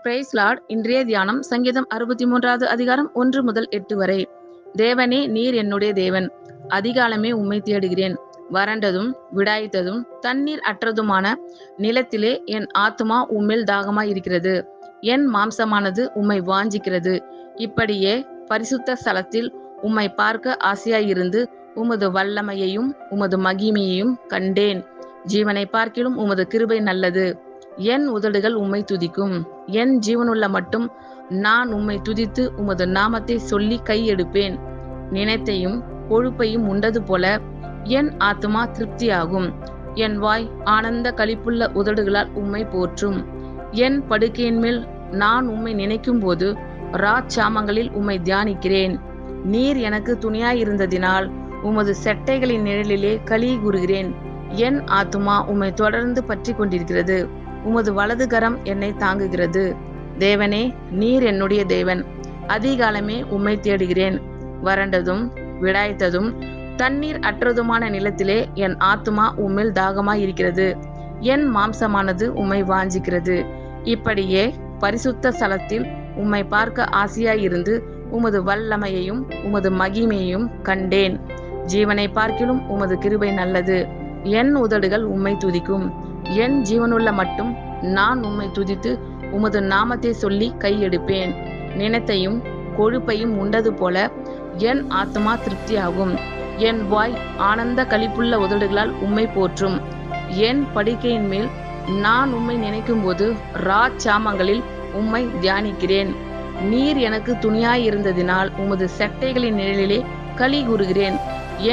Price Lord. இன்றைய தியானம் சங்கீதம் 63வது அதிகாரம் 1 முதல் 8 வரை. தேவனே, நீர் என்னுடைய தேவன். அதிகாலமே உம்மை தேடுகிறேன். வறண்டதும் விடாய்த்ததும் தண்ணீர் அற்றதுமான நிலத்திலே என் ஆத்துமா உம்மில் தாகமாய் இருக்கிறது. என் மாம்சமானது உம்மை வாஞ்சிக்கிறது. இப்படியே பரிசுத்த ஸ்தலத்தில் உம்மை பார்க்க ஆசையாயிருந்து உமது வல்லமையையும் உமது மகிமையையும் கண்டேன். ஜீவனை பார்க்கிலும் உமது கிருபை நல்லது. என் உதடுகள் உம்மை துதிக்கும். என் ஜீவனுள்ள மட்டும் நான் உம்மை துதித்து உமது நாமத்தை சொல்லி கையெடுப்பேன். நினைத்தையும் கொழுப்பையும் உண்டது போல என் ஆத்துமா திருப்தியாகும். என் வாய் ஆனந்த களிப்புள்ள உதடுகளால் உம்மை போற்றும். என் படுக்கையின் மேல் நான் உம்மை நினைக்கும் போது ராச்சாமங்களில் உம்மை தியானிக்கிறேன். நீர் எனக்கு துணையாயிருந்ததினால் உமது செட்டைகளின் நிழலிலே களி கூறுகிறேன். என் ஆத்துமா உம்மை தொடர்ந்து பற்றி கொண்டிருக்கிறது. உமது வலது கரம் என்னை தாங்குகிறது. தேவனே, நீர் என்னுடைய தேவன். அதிகாலமே உம்மை தேடுகிறேன். வறண்டதும் விடாய்த்ததும் தண்ணீர் அற்றதுமான நிலத்திலே என் ஆத்துமா உம்மில் தாகமாய் இருக்கிறது. என் மாம்சமானது உம்மை வாஞ்சிக்கிறது. இப்படியே பரிசுத்த ஸ்தலத்தில் உம்மை பார்க்க ஆசையாயிருந்து உமது வல்லமையையும் உமது மகிமையையும் கண்டேன். ஜீவனை பார்க்கிலும் உமது கிருபை நல்லது. என் உதடுகள் உம்மை துதிக்கும். என் ஜீவனுள்ள மட்டும் நான் உம்மை துதித்து உமது நாமத்தை சொல்லி கையெடுப்பேன். நினைத்தையும் கொழுப்பையும் உண்டது போல என் ஆத்துமா திருப்தியாகும். என் வாய் ஆனந்த களிப்புள்ள உதடுகளால் உம்மை போற்றும். என் படுக்கையின் மேல் நான் உம்மை நினைக்கும் போது ராச்சாமங்களில் உம்மை தியானிக்கிறேன். நீர் எனக்கு துணையாயிருந்ததினால் உமது செட்டைகளின் நிழலிலே களி கூறுகிறேன்.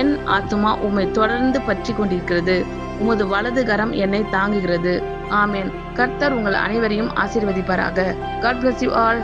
என் ஆத்துமா உம்மை தொடர்ந்து பற்றி கொண்டிருக்கிறது. உமது வலது கரம் என்னை தாங்குகிறது. ஆமென். கர்த்தர் உங்கள் அனைவரையும் ஆசீர்வதிப்பாராக. God bless you all.